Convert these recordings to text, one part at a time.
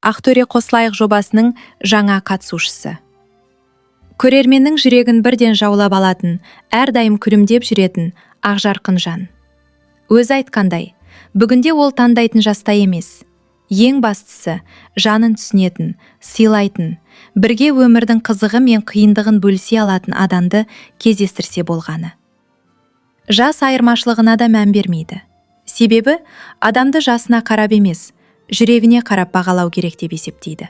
Ақтөре қосылайық жобасының жаңа қатысушысы. Көрерменнің жүрегін бірден жаулап алатын, әрдайым күлімдеп жүретін ақжарқын жан. Өзі айтқандай, бүгінде ол таңдайтын жаста емес. Ең бастысы, жанын түсінетін, сыйлайтын, бірге өмірдің қызығы мен қиындығын бөлісе алатын адамды кездестірсе болғаны. Жас айырмашылығына да мән бермейді. Себебі, адамды жасына қарап емес, жүрегіне қарап бағалау керек деп есептейді.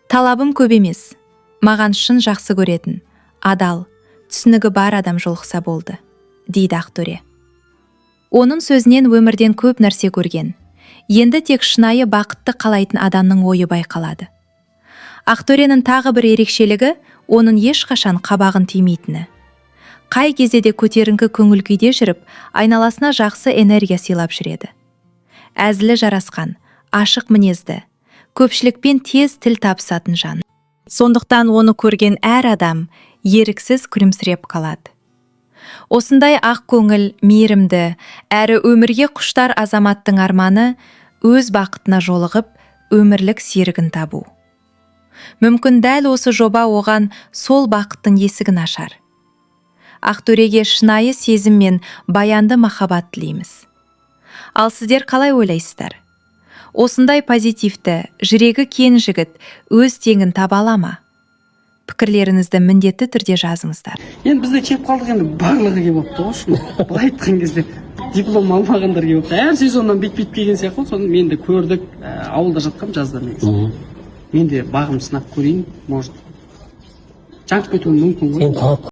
Талабым көп емес, маған шын жақсы көретін, адал, түсінігі бар адам жолықса болды, дейді Ақтөре. Оның сөзінен өмірден көп нәрсе көрген, енді тек шынайы бақытты қалайтын адамның ойы байқалады. Ақтөренің тағы бір ерекшелігі, оның ешқашан қабағын түймейтіні. Қай кезде де көтеріңкі көңіл күйде жүріп, айналасына жақсы энергия сыйлап жүреді. Әзілі жарасқан, ашық мінезді, көпшілікпен тез тіл табысатын жан. Сондықтан оны көрген әр адам еріксіз күлімсіреп қалады. Осындай ақ көңіл, мейірімді, әрі өмірге құштар азаматтың арманы өз бақытына жолығып, өмірлік серігін табу. Мүмкін дәл осы жоба оған сол бақыттың есігін ашар. Ақтөреге шынайы сезім мен баянды махаббат тілейміз. Ал сіздер қалай ойлайсыздар? Осындай позитивті, жүрегі кен жігіт өз теңін таба ала ма? Пікірлеріңізді міндетті түрде жазыңыздар. Енді бізде кеп қалдық, енді барлығы кеп опты ғой, шын. Былай айтқан кезде диплом алмағандар кеп опты. Әр сезоннан бет-бет келген сияқты, соны мен де көрдік, ауылда жатқам жазда негізі. Мен де бағым сынап көрейін, может. Жаңып кетуім мүмкін ғой.